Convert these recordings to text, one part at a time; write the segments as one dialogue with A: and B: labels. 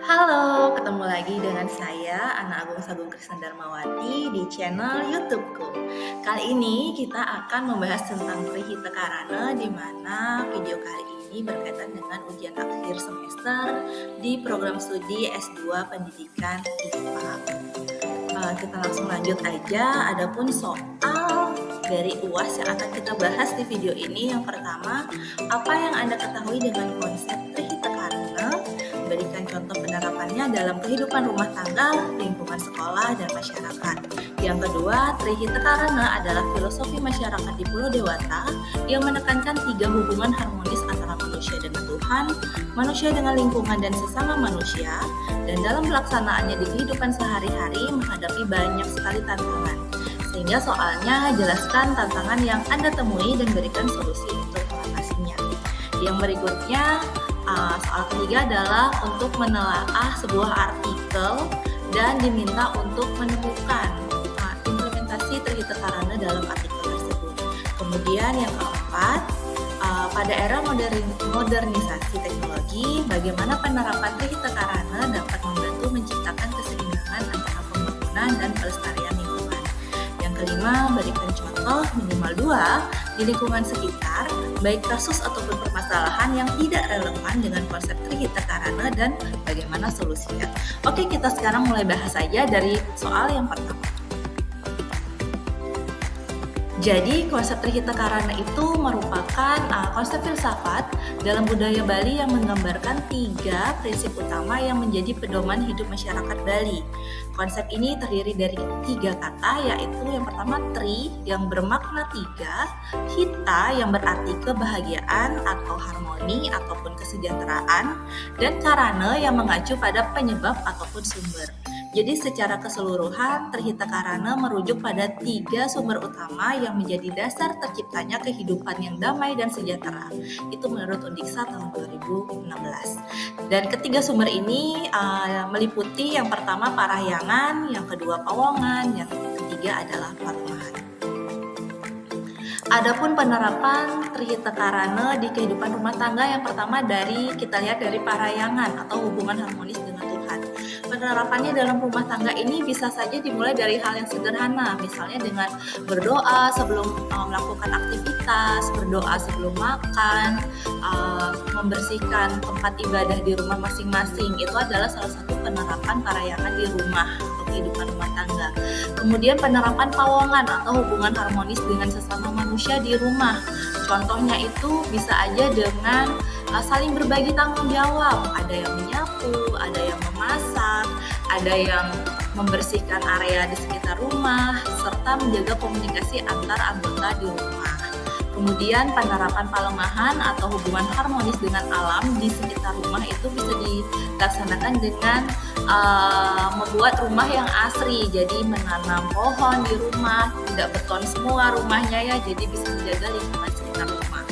A: Halo, ketemu lagi dengan saya, Ana Agung Sagung Krisna Darmawati di channel YouTubeku. Kali ini kita akan membahas tentang Trihita Karana, di mana video kali ini berkaitan dengan ujian akhir semester di program studi S2 Pendidikan IPA. Kita langsung lanjut aja, adapun soal dari UAS yang akan kita bahas di video ini. Yang pertama, apa yang Anda ketahui dengan konsep Trihita Karana? Berikan contoh penerapannya dalam kehidupan rumah tangga, lingkungan sekolah, dan masyarakat. Yang kedua, Trihita Karana adalah filosofi masyarakat di Pulau Dewata yang menekankan 3 hubungan harmonis antara manusia dengan Tuhan, manusia dengan lingkungan dan sesama manusia, dan dalam pelaksanaannya di kehidupan sehari-hari menghadapi banyak sekali tantangan. Sehingga soalnya jelaskan tantangan yang Anda temui dan berikan solusi untuk mengatasinya. Yang berikutnya, soal ketiga adalah untuk menelaah sebuah artikel dan diminta untuk menemukan implementasi Trihita Karana dalam artikel tersebut. Kemudian yang keempat, pada era modernisasi teknologi, bagaimana penerapan Trihita Karana dapat membantu menciptakan keseimbangan antara pembangunan dan pelestarian lingkungan. Yang kelima, berikan contoh minimal 2 di lingkungan sekitar, baik kasus ataupun permasalahan yang tidak relevan dengan konsep Trihita Karana dan bagaimana solusinya. Oke, kita sekarang mulai bahas saja dari soal yang pertama. Jadi, konsep Trihita Karana itu merupakan konsep filsafat dalam budaya Bali yang menggambarkan 3 prinsip utama yang menjadi pedoman hidup masyarakat Bali. Konsep ini terdiri dari 3 kata, yaitu yang pertama tri yang bermakna 3, hita yang berarti kebahagiaan atau harmoni ataupun kesejahteraan, dan karana yang mengacu pada penyebab ataupun sumber. Jadi secara keseluruhan, Trihita Karana merujuk pada 3 sumber utama yang menjadi dasar terciptanya kehidupan yang damai dan sejahtera. Itu menurut Undiksa tahun 2016. Dan ketiga sumber ini meliputi yang pertama Parahyangan, yang kedua Pawongan, yang ketiga adalah Palemahan. Adapun penerapan Trihita Karana di kehidupan rumah tangga, yang pertama kita lihat dari Parahyangan atau hubungan harmonis dengan Tuhan. Penerapannya dalam rumah tangga ini bisa saja dimulai dari hal yang sederhana, misalnya dengan berdoa sebelum melakukan aktivitas, berdoa sebelum makan, membersihkan tempat ibadah di rumah masing-masing. Itu adalah salah satu penerapan Parahyangan di rumah atau kehidupan rumah tangga. Kemudian penerapan Pawongan atau hubungan harmonis dengan sesama manusia di rumah. Contohnya itu bisa aja dengan saling berbagi tanggung jawab. Ada yang menyapu, ada yang memasak, ada yang membersihkan area di sekitar rumah, serta menjaga komunikasi antar anggota di rumah. Kemudian penerapan Palemahan atau hubungan harmonis dengan alam di sekitar rumah itu bisa dilaksanakan dengan membuat rumah yang asri. Jadi menanam pohon di rumah, tidak beton semua rumahnya ya, jadi bisa menjaga lingkungan sekitar rumah.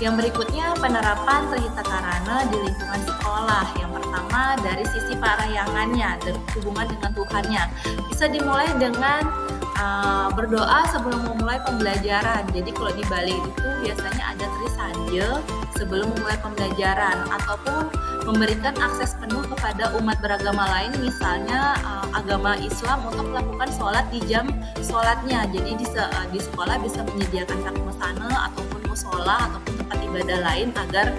A: Yang berikutnya penerapan Trihita Karana di lingkungan sekolah. Yang pertama dari sisi Parahyangannya dan hubungan dengan Tuhannya. Bisa dimulai dengan berdoa sebelum memulai pembelajaran. Jadi kalau di Bali itu biasanya ada trisanje sebelum memulai pembelajaran, ataupun memberikan akses penuh kepada umat beragama lain, misalnya agama Islam, untuk melakukan sholat di jam sholatnya. Jadi di sekolah bisa menyediakan takmesana ataupun musola ataupun tempat ibadah lain agar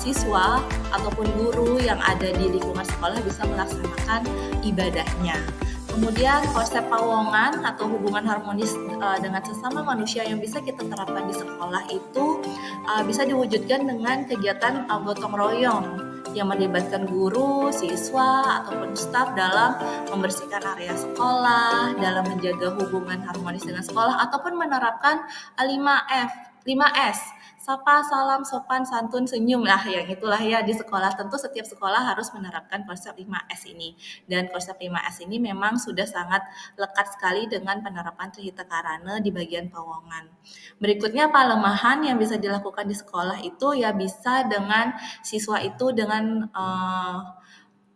A: siswa ataupun guru yang ada di lingkungan sekolah bisa melaksanakan ibadahnya. Kemudian konsep Pawongan atau hubungan harmonis dengan sesama manusia yang bisa kita terapkan di sekolah itu bisa diwujudkan dengan kegiatan gotong royong yang melibatkan guru, siswa, ataupun staf dalam membersihkan area sekolah, dalam menjaga hubungan harmonis dengan sekolah, ataupun menerapkan 5S, sapa, salam, sopan, santun, senyum lah, yang itulah ya di sekolah. Tentu setiap sekolah harus menerapkan konsep 5S ini. Dan konsep 5S ini memang sudah sangat lekat sekali dengan penerapan Trihita Karana di bagian Pawongan. Berikutnya Palemahan yang bisa dilakukan di sekolah itu ya bisa dengan siswa itu dengan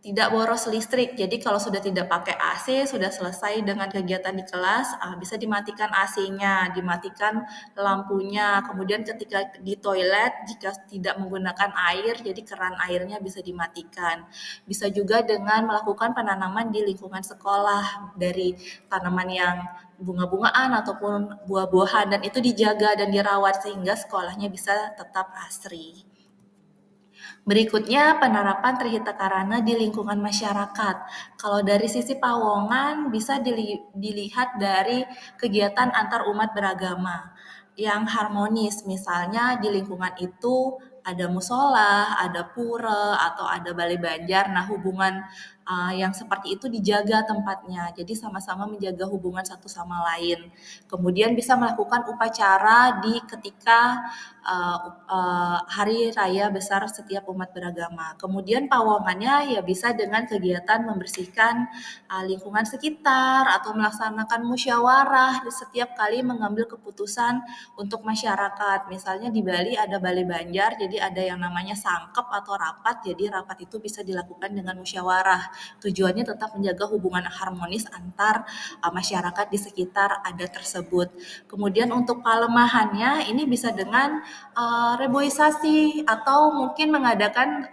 A: tidak boros listrik. Jadi kalau sudah tidak pakai AC, sudah selesai dengan kegiatan di kelas, bisa dimatikan AC-nya, dimatikan lampunya. Kemudian ketika di toilet, jika tidak menggunakan air, jadi keran airnya bisa dimatikan. Bisa juga dengan melakukan penanaman di lingkungan sekolah dari tanaman yang bunga-bungaan ataupun buah-buahan, dan itu dijaga dan dirawat sehingga sekolahnya bisa tetap asri. Berikutnya, penerapan Trihita Karana di lingkungan masyarakat. Kalau dari sisi pawongan bisa dilihat dari kegiatan antar umat beragama yang harmonis. Misalnya di lingkungan itu ada musola, ada pura, atau ada balai banjar. Nah, hubungan yang seperti itu dijaga tempatnya. Jadi sama-sama menjaga hubungan satu sama lain. Kemudian bisa melakukan upacara di ketika hari raya besar setiap umat beragama. Kemudian pawongannya ya bisa dengan kegiatan membersihkan lingkungan sekitar atau melaksanakan musyawarah di setiap kali mengambil keputusan untuk masyarakat. Misalnya di Bali ada Balai Banjar, jadi ada yang namanya sangkep atau rapat. Jadi rapat itu bisa dilakukan dengan musyawarah. Tujuannya tetap menjaga hubungan harmonis antar masyarakat di sekitar adat tersebut. Kemudian untuk pelemahannya ini bisa dengan reboisasi atau mungkin mengadakan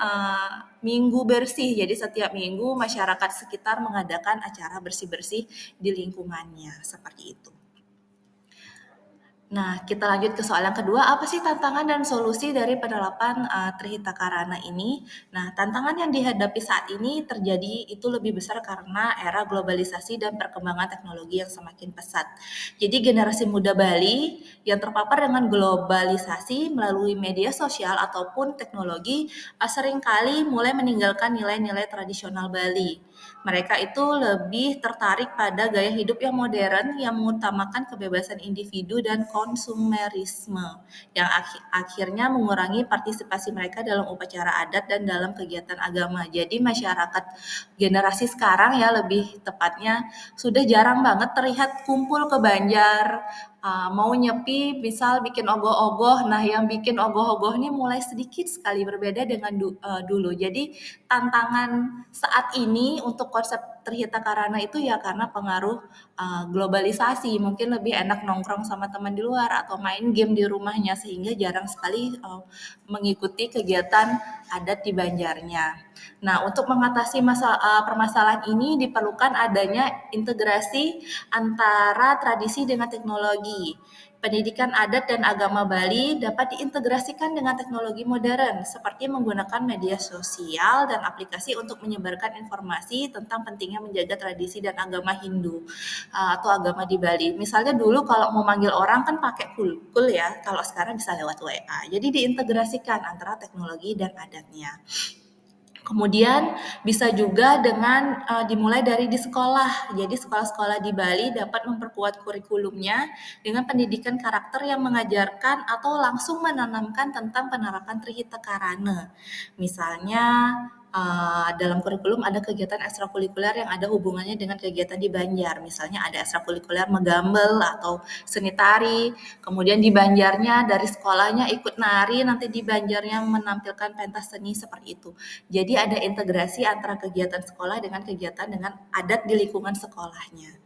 A: minggu bersih. Jadi setiap minggu masyarakat sekitar mengadakan acara bersih-bersih di lingkungannya, seperti itu. Nah, kita lanjut ke soal yang kedua, apa sih tantangan dan solusi dari penerapan Trihita Karana ini? Nah, tantangan yang dihadapi saat ini terjadi itu lebih besar karena era globalisasi dan perkembangan teknologi yang semakin pesat. Jadi generasi muda Bali yang terpapar dengan globalisasi melalui media sosial ataupun teknologi seringkali mulai meninggalkan nilai-nilai tradisional Bali. Mereka itu lebih tertarik pada gaya hidup yang modern yang mengutamakan kebebasan individu dan konsumerisme yang akhirnya mengurangi partisipasi mereka dalam upacara adat dan dalam kegiatan agama. Jadi masyarakat generasi sekarang ya lebih tepatnya sudah jarang banget terlihat kumpul ke Banjar, mau nyepi misal bikin ogoh-ogoh. Nah, yang bikin ogoh-ogoh ini mulai sedikit sekali berbeda dengan dulu. Jadi tantangan saat ini untuk konsep Trihita Karana itu ya karena pengaruh globalisasi. Mungkin lebih enak nongkrong sama teman di luar atau main game di rumahnya sehingga jarang sekali mengikuti kegiatan adat di Banjarnya. Nah, untuk mengatasi permasalahan ini diperlukan adanya integrasi antara tradisi dengan teknologi. Pendidikan adat dan agama Bali dapat diintegrasikan dengan teknologi modern seperti menggunakan media sosial dan aplikasi untuk menyebarkan informasi tentang pentingnya menjaga tradisi dan agama Hindu atau agama di Bali. Misalnya dulu kalau mau manggil orang kan pakai kulkul ya, kalau sekarang bisa lewat WA. Jadi diintegrasikan antara teknologi dan adatnya. Kemudian bisa juga dengan dimulai dari di sekolah. Jadi sekolah-sekolah di Bali dapat memperkuat kurikulumnya dengan pendidikan karakter yang mengajarkan atau langsung menanamkan tentang penerapan Trihita Karana. Misalnya dalam kurikulum ada kegiatan ekstrakurikuler yang ada hubungannya dengan kegiatan di Banjar. Misalnya ada ekstrakurikuler menggambel atau seni tari. Kemudian di Banjarnya dari sekolahnya ikut nari, nanti di Banjarnya menampilkan pentas seni seperti itu. Jadi ada integrasi antara kegiatan sekolah dengan kegiatan dengan adat di lingkungan sekolahnya.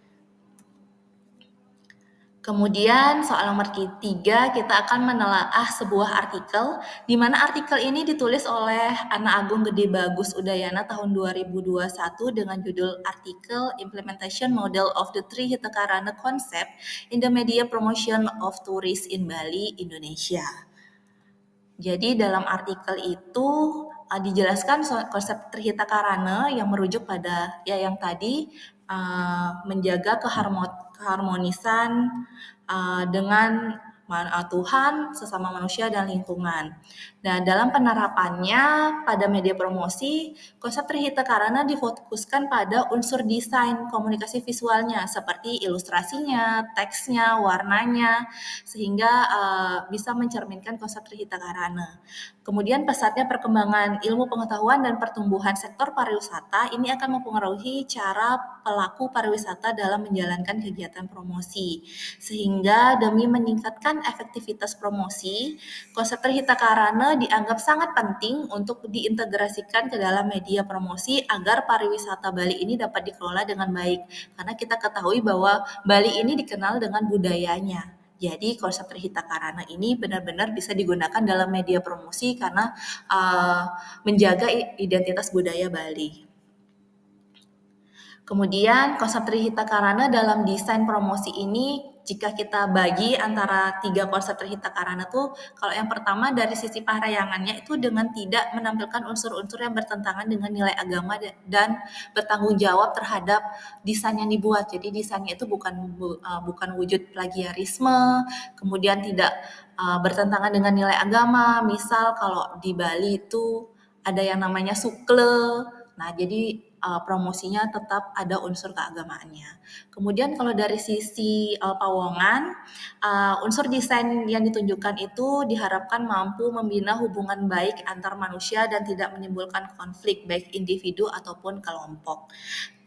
A: Kemudian soal nomor 3 kita akan menelaah sebuah artikel di mana artikel ini ditulis oleh Ana Agung Gede Bagus Udayana tahun 2021 dengan judul artikel Implementation Model of the Trihita Karana Concept in the Media Promotion of Tourists in Bali, Indonesia. Jadi dalam artikel itu dijelaskan konsep Trihita Karana yang merujuk pada ya yang tadi menjaga keharmonisan dengan Tuhan, sesama manusia, dan lingkungan. Nah, dalam penerapannya pada media promosi, konsep Trihita Karana difokuskan pada unsur desain komunikasi visualnya seperti ilustrasinya, teksnya, warnanya, sehingga bisa mencerminkan konsep Trihita Karana. Kemudian pesatnya perkembangan ilmu pengetahuan dan pertumbuhan sektor pariwisata ini akan mempengaruhi cara pelaku pariwisata dalam menjalankan kegiatan promosi. Sehingga demi meningkatkan efektivitas promosi, konsep Trihita Karana Karana dianggap sangat penting untuk diintegrasikan ke dalam media promosi agar pariwisata Bali ini dapat dikelola dengan baik. Karena kita ketahui bahwa Bali ini dikenal dengan budayanya. Jadi konsep Trihita Karana ini benar-benar bisa digunakan dalam media promosi karena menjaga identitas budaya Bali. Kemudian konsep Trihita Karana dalam desain promosi ini jika kita bagi antara 3 konsep Trihita Karana tuh, kalau yang pertama dari sisi parayangannya itu dengan tidak menampilkan unsur-unsur yang bertentangan dengan nilai agama dan bertanggung jawab terhadap desain yang dibuat. Jadi desainnya itu bukan wujud plagiarisme, kemudian tidak bertentangan dengan nilai agama. Misal kalau di Bali itu ada yang namanya sukle. Nah, jadi promosinya tetap ada unsur keagamaannya. Kemudian kalau dari sisi pawongan, unsur desain yang ditunjukkan itu diharapkan mampu membina hubungan baik antar manusia dan tidak menimbulkan konflik baik individu ataupun kelompok.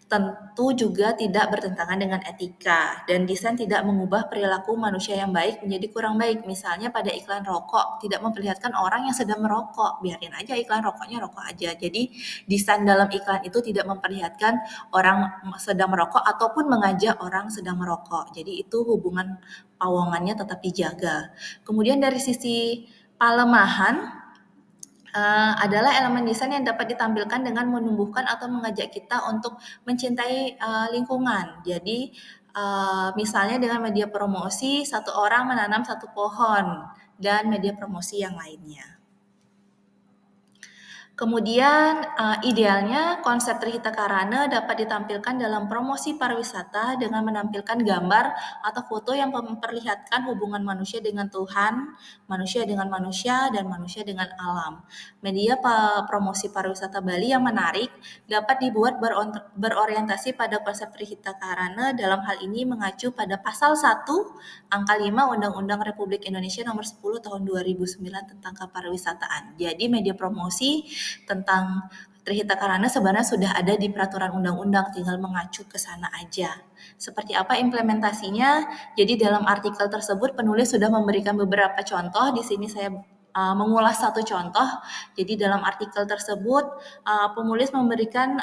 A: Tentu juga tidak bertentangan dengan etika dan desain tidak mengubah perilaku manusia yang baik menjadi kurang baik. Misalnya pada iklan rokok tidak memperlihatkan orang yang sedang merokok, biarin aja iklan rokoknya rokok aja. Jadi desain dalam iklan itu tidak memperlihatkan orang sedang merokok ataupun mengajak orang sedang merokok. Jadi itu hubungan pawongannya tetap dijaga. Kemudian dari sisi palemahan adalah elemen desain yang dapat ditampilkan dengan menumbuhkan atau mengajak kita untuk mencintai lingkungan. Jadi misalnya dengan media promosi, satu orang menanam satu pohon dan media promosi yang lainnya. Kemudian idealnya konsep Trihita Karana dapat ditampilkan dalam promosi pariwisata dengan menampilkan gambar atau foto yang memperlihatkan hubungan manusia dengan Tuhan, manusia dengan manusia, dan manusia dengan alam. Media promosi pariwisata Bali yang menarik dapat dibuat berorientasi pada konsep Trihita Karana, dalam hal ini mengacu pada pasal 1 angka 5 Undang-Undang Republik Indonesia nomor 10 tahun 2009 tentang kepariwisataan. Jadi media promosi tentang Trihita Karana sebenarnya sudah ada di peraturan undang-undang, tinggal mengacu ke sana aja. Seperti apa implementasinya? Jadi dalam artikel tersebut penulis sudah memberikan beberapa contoh. Di sini saya mengulas satu contoh. Jadi dalam artikel tersebut penulis memberikan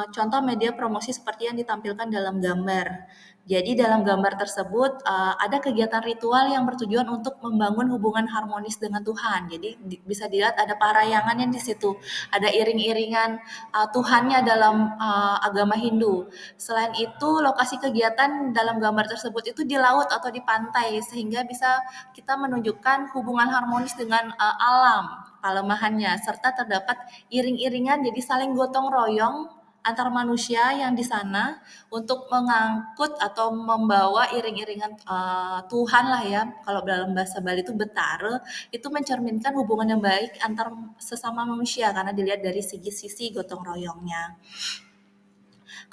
A: contoh media promosi seperti yang ditampilkan dalam gambar. Jadi dalam gambar tersebut ada kegiatan ritual yang bertujuan untuk membangun hubungan harmonis dengan Tuhan. Jadi bisa dilihat ada parayangannya di situ, ada iring-iringan Tuhannya dalam agama Hindu. Selain itu, lokasi kegiatan dalam gambar tersebut itu di laut atau di pantai, sehingga bisa kita menunjukkan hubungan harmonis dengan alam, palemahannya, serta terdapat iring-iringan jadi saling gotong royong antar manusia yang di sana untuk mengangkut atau membawa iring-iringan Tuhan lah ya. Kalau dalam bahasa Bali itu betare, itu mencerminkan hubungan yang baik antar sesama manusia karena dilihat dari sisi gotong royongnya.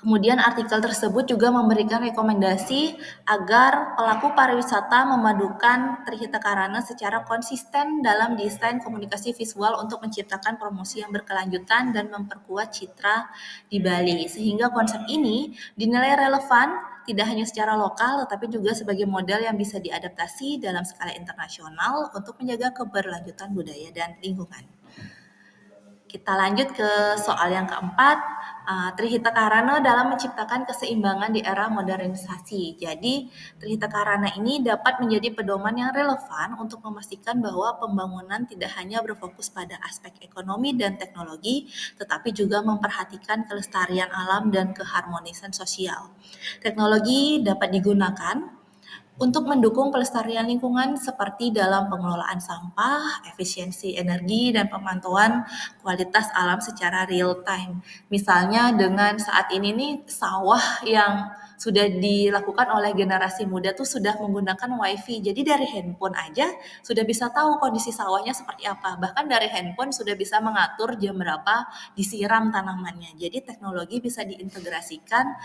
A: Kemudian artikel tersebut juga memberikan rekomendasi agar pelaku pariwisata memadukan Trihita Karana secara konsisten dalam desain komunikasi visual untuk menciptakan promosi yang berkelanjutan dan memperkuat citra di Bali. Sehingga konsep ini dinilai relevan tidak hanya secara lokal tetapi juga sebagai model yang bisa diadaptasi dalam skala internasional untuk menjaga keberlanjutan budaya dan lingkungan. Kita lanjut ke soal yang keempat, Trihita Karana dalam menciptakan keseimbangan di era modernisasi. Jadi, Trihita Karana ini dapat menjadi pedoman yang relevan untuk memastikan bahwa pembangunan tidak hanya berfokus pada aspek ekonomi dan teknologi, tetapi juga memperhatikan kelestarian alam dan keharmonisan sosial. Teknologi dapat digunakan untuk mendukung pelestarian lingkungan seperti dalam pengelolaan sampah, efisiensi energi, dan pemantauan kualitas alam secara real time. Misalnya dengan saat ini nih sawah yang sudah dilakukan oleh generasi muda tuh sudah menggunakan wifi. Jadi dari handphone aja sudah bisa tahu kondisi sawahnya seperti apa. Bahkan dari handphone sudah bisa mengatur jam berapa disiram tanamannya. Jadi teknologi bisa diintegrasikan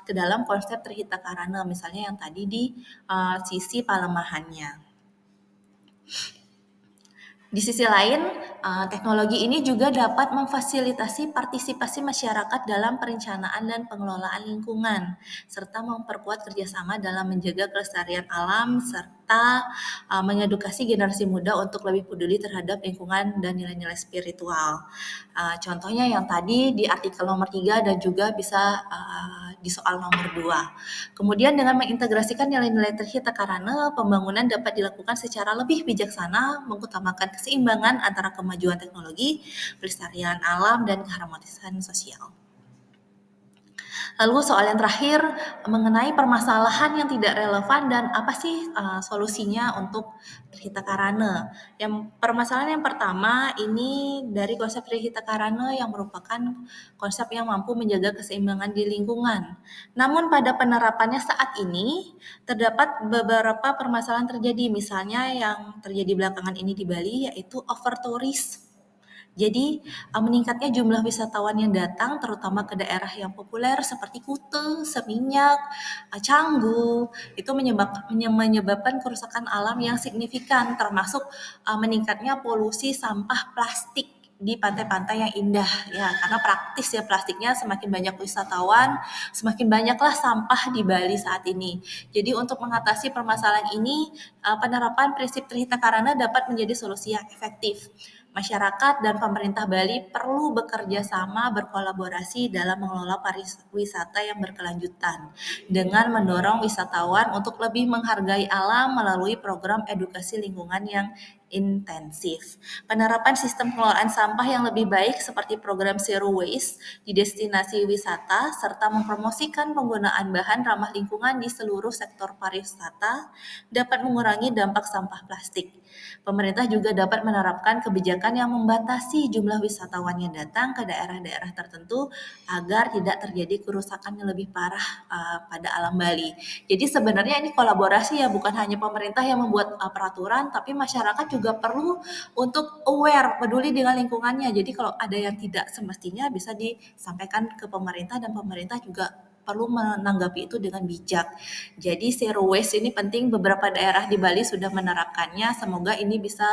A: ke dalam konsep Trihita Karana, misalnya yang tadi di sisi palemahannya. Di sisi lain, teknologi ini juga dapat memfasilitasi partisipasi masyarakat dalam perencanaan dan pengelolaan lingkungan, serta memperkuat kerjasama dalam menjaga kelestarian alam serta kita mengedukasi generasi muda untuk lebih peduli terhadap lingkungan dan nilai-nilai spiritual. Contohnya yang tadi di artikel nomor 3 dan juga bisa di soal nomor 2. Kemudian dengan mengintegrasikan nilai-nilai Trihita Karana, pembangunan dapat dilakukan secara lebih bijaksana, mengutamakan keseimbangan antara kemajuan teknologi, pelestarian alam, dan keharmonisan sosial. Lalu soal yang terakhir mengenai permasalahan yang tidak relevan dan apa sih solusinya untuk Trihita Karana. Yang permasalahan yang pertama ini dari konsep Trihita Karana yang merupakan konsep yang mampu menjaga keseimbangan di lingkungan. Namun pada penerapannya saat ini terdapat beberapa permasalahan terjadi, misalnya yang terjadi belakangan ini di Bali yaitu overtourism. Jadi meningkatnya jumlah wisatawan yang datang terutama ke daerah yang populer seperti Kuta, Seminyak, Canggu itu menyebabkan kerusakan alam yang signifikan termasuk meningkatnya polusi sampah plastik di pantai-pantai yang indah ya, karena praktis ya plastiknya, semakin banyak wisatawan semakin banyaklah sampah di Bali saat ini. Jadi untuk mengatasi permasalahan ini penerapan prinsip Trihita Karana dapat menjadi solusi yang efektif. Masyarakat dan pemerintah Bali perlu bekerja sama berkolaborasi dalam mengelola pariwisata yang berkelanjutan dengan mendorong wisatawan untuk lebih menghargai alam melalui program edukasi lingkungan yang intensif. Penerapan sistem pengelolaan sampah yang lebih baik seperti program Zero Waste di destinasi wisata serta mempromosikan penggunaan bahan ramah lingkungan di seluruh sektor pariwisata dapat mengurangi dampak sampah plastik. Pemerintah juga dapat menerapkan kebijakan yang membatasi jumlah wisatawan yang datang ke daerah-daerah tertentu agar tidak terjadi kerusakan yang lebih parah pada alam Bali. Jadi sebenarnya ini kolaborasi ya, bukan hanya pemerintah yang membuat peraturan, tapi masyarakat juga perlu untuk aware, peduli dengan lingkungannya. Jadi kalau ada yang tidak semestinya bisa disampaikan ke pemerintah dan pemerintah juga perlu menanggapi itu dengan bijak. Jadi zero waste ini penting, beberapa daerah di Bali sudah menerapkannya. Semoga ini bisa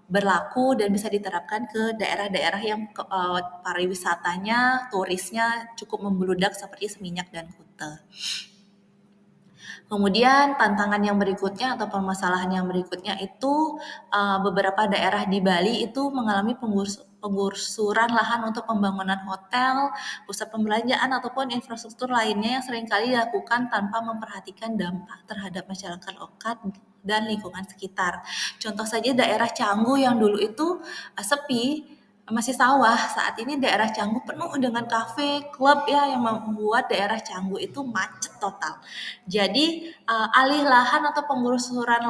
A: berlaku dan bisa diterapkan ke daerah-daerah yang pariwisatanya, turisnya cukup membludak seperti Seminyak dan Kuta. Kemudian tantangan yang berikutnya atau permasalahan yang berikutnya itu beberapa daerah di Bali itu mengalami penggusuran lahan untuk pembangunan hotel, pusat perbelanjaan ataupun infrastruktur lainnya yang seringkali dilakukan tanpa memperhatikan dampak terhadap masyarakat lokal dan lingkungan sekitar. Contoh saja daerah Canggu yang dulu itu sepi, masih sawah, saat ini daerah Canggu penuh dengan kafe, klub ya yang membuat daerah Canggu itu macet total. Jadi alih lahan atau penggusuran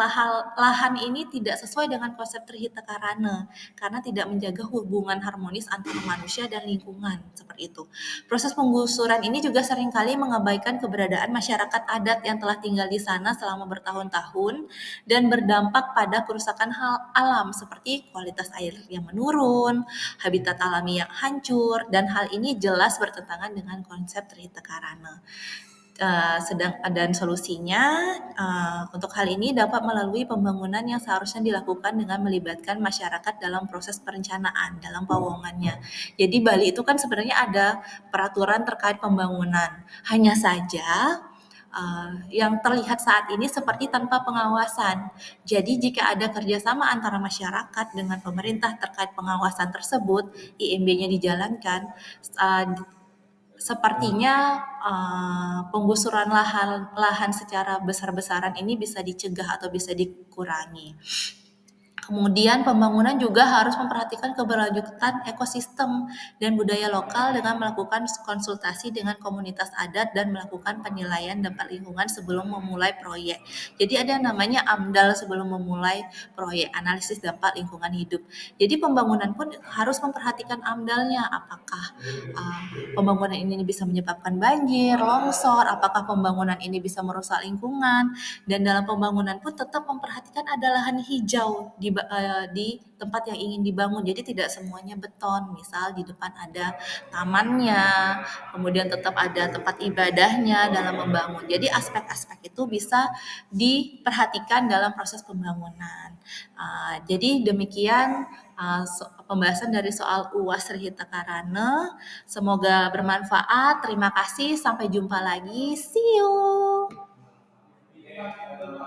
A: lahan ini tidak sesuai dengan konsep Trihita Karana karena tidak menjaga hubungan harmonis antara manusia dan lingkungan seperti itu. Proses penggusuran ini juga seringkali mengabaikan keberadaan masyarakat adat yang telah tinggal di sana selama bertahun-tahun dan berdampak pada kerusakan alam seperti kualitas air yang menurun, habitat alami yang hancur, dan hal ini jelas bertentangan dengan konsep Trihita Karana. Dan solusinya untuk hal ini dapat melalui pembangunan yang seharusnya dilakukan dengan melibatkan masyarakat dalam proses perencanaan, dalam pawongannya. Jadi Bali itu kan sebenarnya ada peraturan terkait pembangunan, hanya saja yang terlihat saat ini seperti tanpa pengawasan. Jadi jika ada kerjasama antara masyarakat dengan pemerintah terkait pengawasan tersebut, IMB-nya dijalankan, sepertinya penggusuran lahan secara besar-besaran ini bisa dicegah atau bisa dikurangi. Kemudian pembangunan juga harus memperhatikan keberlanjutan ekosistem dan budaya lokal dengan melakukan konsultasi dengan komunitas adat dan melakukan penilaian dampak lingkungan sebelum memulai proyek. Jadi ada namanya AMDAL sebelum memulai proyek, analisis dampak lingkungan hidup. Jadi pembangunan pun harus memperhatikan AMDAL-nya, apakah pembangunan ini bisa menyebabkan banjir, longsor, apakah pembangunan ini bisa merusak lingkungan, dan dalam pembangunan pun tetap memperhatikan ada lahan hijau di tempat yang ingin dibangun. Jadi tidak semuanya beton, misal di depan ada tamannya, kemudian tetap ada tempat ibadahnya dalam membangun. Jadi aspek-aspek itu bisa diperhatikan dalam proses pembangunan. Jadi demikian pembahasan dari soal UAS Trihita Karana. Semoga bermanfaat. Terima kasih. Sampai jumpa lagi. See you.